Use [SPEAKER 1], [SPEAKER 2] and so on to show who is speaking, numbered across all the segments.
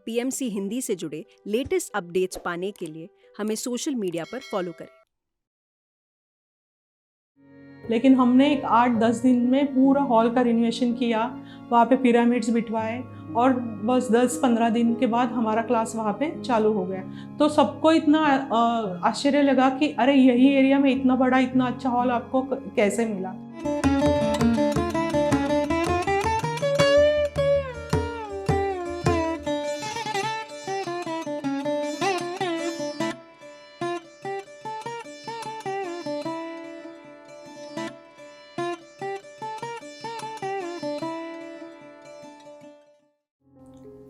[SPEAKER 1] PMC Hindi से जुड़े latest updates पाने के लिए हमें सोशल मीडिया पर फॉलो करें।
[SPEAKER 2] लेकिन हमने एक 8-10 दिन में पूरा हॉल का रिनोवेशन किया, वहाँ पे पिरामिड्स बिठवाए और बस 10-15 दिन के बाद हमारा क्लास वहाँ पे चालू हो गया। तो सबको इतना आश्चर्य लगा कि अरे यही एरिया में इतना बड़ा इतना अच्छा हॉल आपको कैसे मिला।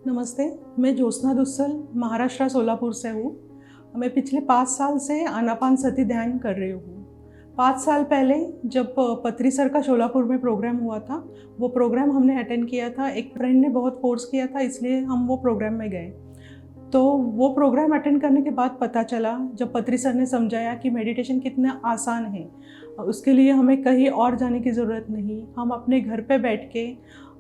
[SPEAKER 2] नमस्ते, मैं ज्योत्सना दुस्सल महाराष्ट्र सोलापुर से हूँ। मैं पिछले 5 साल से आनापानसती ध्यान कर रही हूँ। 5 साल पहले जब पत्री सर का सोलापुर में प्रोग्राम हुआ था, वो प्रोग्राम हमने अटेंड किया था। एक फ्रेंड ने बहुत फोर्स किया था, इसलिए हम वो प्रोग्राम में गए। तो वो प्रोग्राम अटेंड करने के बाद पता चला, जब पत्री सर ने समझाया कि मेडिटेशन कितना आसान है, उसके लिए हमें कहीं और जाने की ज़रूरत नहीं, हम अपने घर पे बैठ के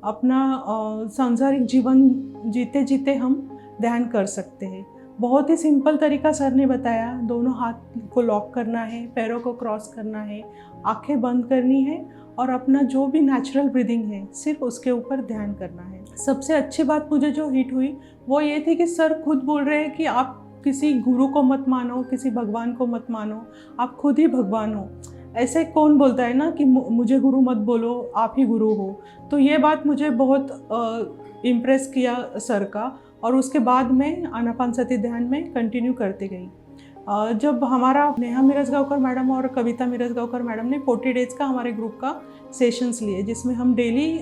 [SPEAKER 2] अपना सांसारिक जीवन जीते जीते हम ध्यान कर सकते हैं। बहुत ही सिंपल तरीका सर ने बताया। दोनों हाथ को लॉक करना है, पैरों को क्रॉस करना है, आंखें बंद करनी है और अपना जो भी नेचुरल ब्रीदिंग है सिर्फ उसके ऊपर ध्यान करना है। सबसे अच्छी बात मुझे जो हिट हुई वो ये थी कि सर खुद बोल रहे हैं कि आप किसी गुरु को मत मानो, किसी भगवान को मत मानो, आप खुद ही भगवान हो। ऐसे कौन बोलता है ना कि मुझे गुरु मत बोलो, आप ही गुरु हो। तो ये बात मुझे बहुत इम्प्रेस किया सर का, और उसके बाद मैं आनापानसती ध्यान में कंटिन्यू करती गई। जब हमारा नेहा मिरजगांवकर मैडम और कविता मिरजगांवकर मैडम ने 40 डेज़ का हमारे ग्रुप का सेशंस लिए, जिसमें हम डेली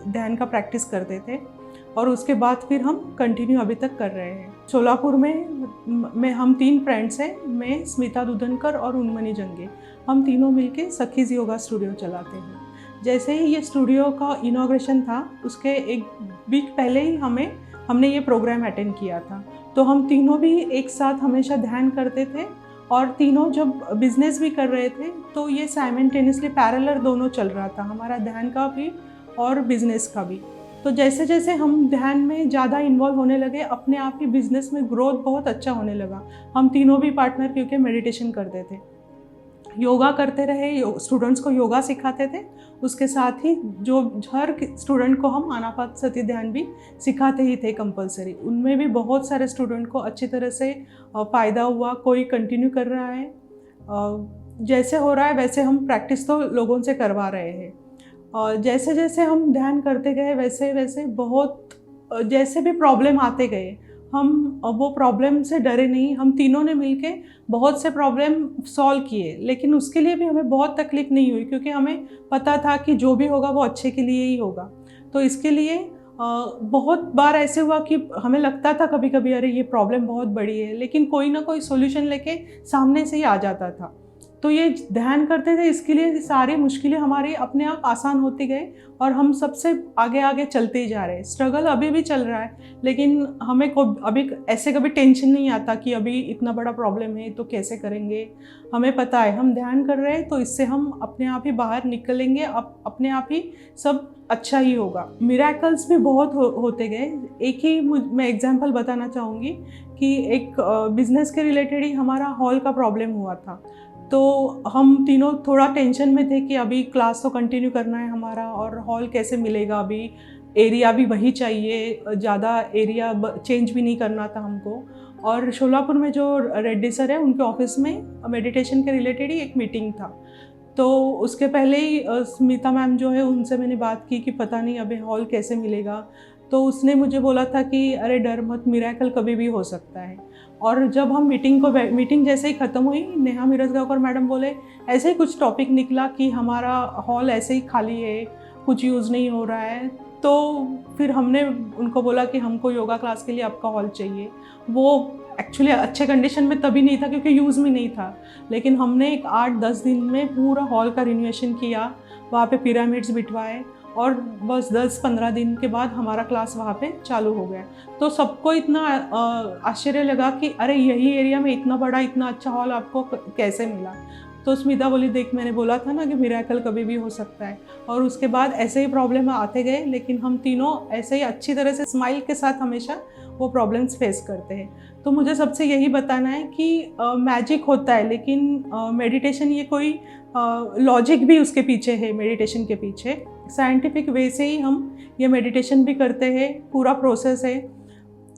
[SPEAKER 2] ध्यान का प्रैक्टिस करते थे, और उसके बाद फिर हम कंटिन्यू अभी तक कर रहे हैं। सोलापुर में हम 3 फ्रेंड्स हैं, मैं, स्मिता दुधनकर और उन्मनी जंगे। हम तीनों मिलके सखीज़ योगा स्टूडियो चलाते हैं। जैसे ही ये स्टूडियो का इनॉग्रेशन था, उसके एक वीक पहले ही हमने ये प्रोग्राम अटेंड किया था। तो हम तीनों भी एक साथ हमेशा ध्यान करते थे, और तीनों जब बिजनेस भी कर रहे थे तो ये साइमल्टेनियसली पैरेलल दोनों चल रहा था, हमारा ध्यान का भी और बिजनेस का भी। तो जैसे जैसे हम ध्यान में ज़्यादा इन्वॉल्व होने लगे, अपने आप ही बिजनेस में ग्रोथ बहुत अच्छा होने लगा। हम तीनों भी पार्टनर क्योंकि मेडिटेशन करते थे, योगा करते रहे, स्टूडेंट्स को योगा सिखाते थे, उसके साथ ही जो हर स्टूडेंट को हम आनापानसती ध्यान भी सिखाते ही थे कंपलसरी। उनमें भी बहुत सारे स्टूडेंट को अच्छी तरह से फ़ायदा हुआ, कोई कंटिन्यू कर रहा है। जैसे हो रहा है वैसे हम प्रैक्टिस तो लोगों से करवा रहे हैं, और जैसे जैसे हम ध्यान करते गए वैसे वैसे बहुत जैसे भी प्रॉब्लम आते गए, हम वो प्रॉब्लम से डरे नहीं। हम तीनों ने मिलके बहुत से प्रॉब्लम सॉल्व किए, लेकिन उसके लिए भी हमें बहुत तकलीफ नहीं हुई, क्योंकि हमें पता था कि जो भी होगा वो अच्छे के लिए ही होगा। तो इसके लिए बहुत बार ऐसे हुआ कि हमें लगता था कभी कभी अरे ये प्रॉब्लम बहुत बड़ी है, लेकिन कोई ना कोई सोल्यूशन लेके सामने से ही आ जाता था। तो ये ध्यान करते थे, इसके लिए सारी मुश्किलें हमारी अपने आप आसान होती गई, और हम सबसे आगे आगे चलते ही जा रहे हैं। स्ट्रगल अभी भी चल रहा है, लेकिन हमें अभी ऐसे कभी टेंशन नहीं आता कि अभी इतना बड़ा प्रॉब्लम है तो कैसे करेंगे। हमें पता है हम ध्यान कर रहे हैं तो इससे हम अपने आप ही बाहर निकलेंगे, अपने आप ही सब अच्छा ही होगा। मिरेकल्स भी बहुत होते गए। एक ही मैं एग्जांपल बताना चाहूँगी कि एक बिजनेस के रिलेटेड ही हमारा हॉल का प्रॉब्लम हुआ था। तो हम तीनों थोड़ा टेंशन में थे कि अभी क्लास तो कंटिन्यू करना है हमारा, और हॉल कैसे मिलेगा, अभी एरिया भी वही चाहिए, ज़्यादा एरिया चेंज भी नहीं करना था हमको। और सोलापुर में जो रेड्डी सर है, उनके ऑफिस में मेडिटेशन के रिलेटेड ही एक मीटिंग था। तो उसके पहले ही स्मिता मैम जो है, उनसे मैंने बात की कि पता नहीं अभी हॉल कैसे मिलेगा। तो उसने मुझे बोला था कि अरे डर मत, मिरेकल कभी भी हो सकता है। और जब हम मीटिंग जैसे ही ख़त्म हुई, नेहा मिरजगांवकर मैडम बोले, ऐसे ही कुछ टॉपिक निकला कि हमारा हॉल ऐसे ही खाली है, कुछ यूज़ नहीं हो रहा है। तो फिर हमने उनको बोला कि हमको योगा क्लास के लिए आपका हॉल चाहिए। वो एक्चुअली अच्छे कंडीशन में तभी नहीं था क्योंकि यूज़ में नहीं था, लेकिन हमने एक 8-10 दिन में पूरा हॉल का रिनोवेशन किया, वहाँ पे पिरामिड्स बिठवाए, और बस 10-15 दिन के बाद हमारा क्लास वहाँ पे चालू हो गया। तो सबको इतना आश्चर्य लगा कि अरे यही एरिया में इतना बड़ा इतना अच्छा हॉल आपको कैसे मिला। तो स्मिता बोली, देख मैंने बोला था ना कि मिरेकल कभी भी हो सकता है। और उसके बाद ऐसे ही प्रॉब्लम आते गए, लेकिन हम तीनों ऐसे ही अच्छी तरह से स्माइल के साथ हमेशा वो प्रॉब्लम्स फेस करते हैं। तो मुझे सबसे यही बताना है कि मैजिक होता है, लेकिन मेडिटेशन ये कोई लॉजिक भी उसके पीछे है। मेडिटेशन के पीछे साइंटिफिक वे से ही हम ये मेडिटेशन भी करते हैं, पूरा प्रोसेस है।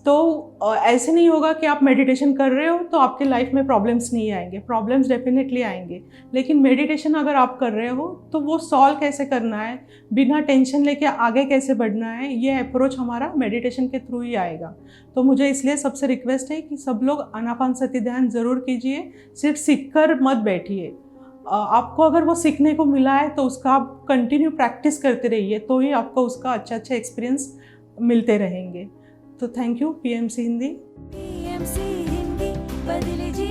[SPEAKER 2] तो ऐसे नहीं होगा कि आप मेडिटेशन कर रहे हो तो आपके लाइफ में प्रॉब्लम्स नहीं आएंगे, प्रॉब्लम्स डेफिनेटली आएंगे। लेकिन मेडिटेशन अगर आप कर रहे हो तो वो सॉल्व कैसे करना है, बिना टेंशन लेके आगे कैसे बढ़ना है, ये अप्रोच हमारा मेडिटेशन के थ्रू ही आएगा। तो मुझे इसलिए सबसे रिक्वेस्ट है कि सब लोग आनापानसति ध्यान ज़रूर कीजिए, सिर्फ सीख कर मत बैठिए। आपको अगर वो सीखने को मिला है तो उसका आप कंटिन्यू प्रैक्टिस करते रहिए, तो ही आपको उसका अच्छा एक्सपीरियंस मिलते रहेंगे। तो thank you PMC Hindi.
[SPEAKER 3] PMC Hindi बदले जी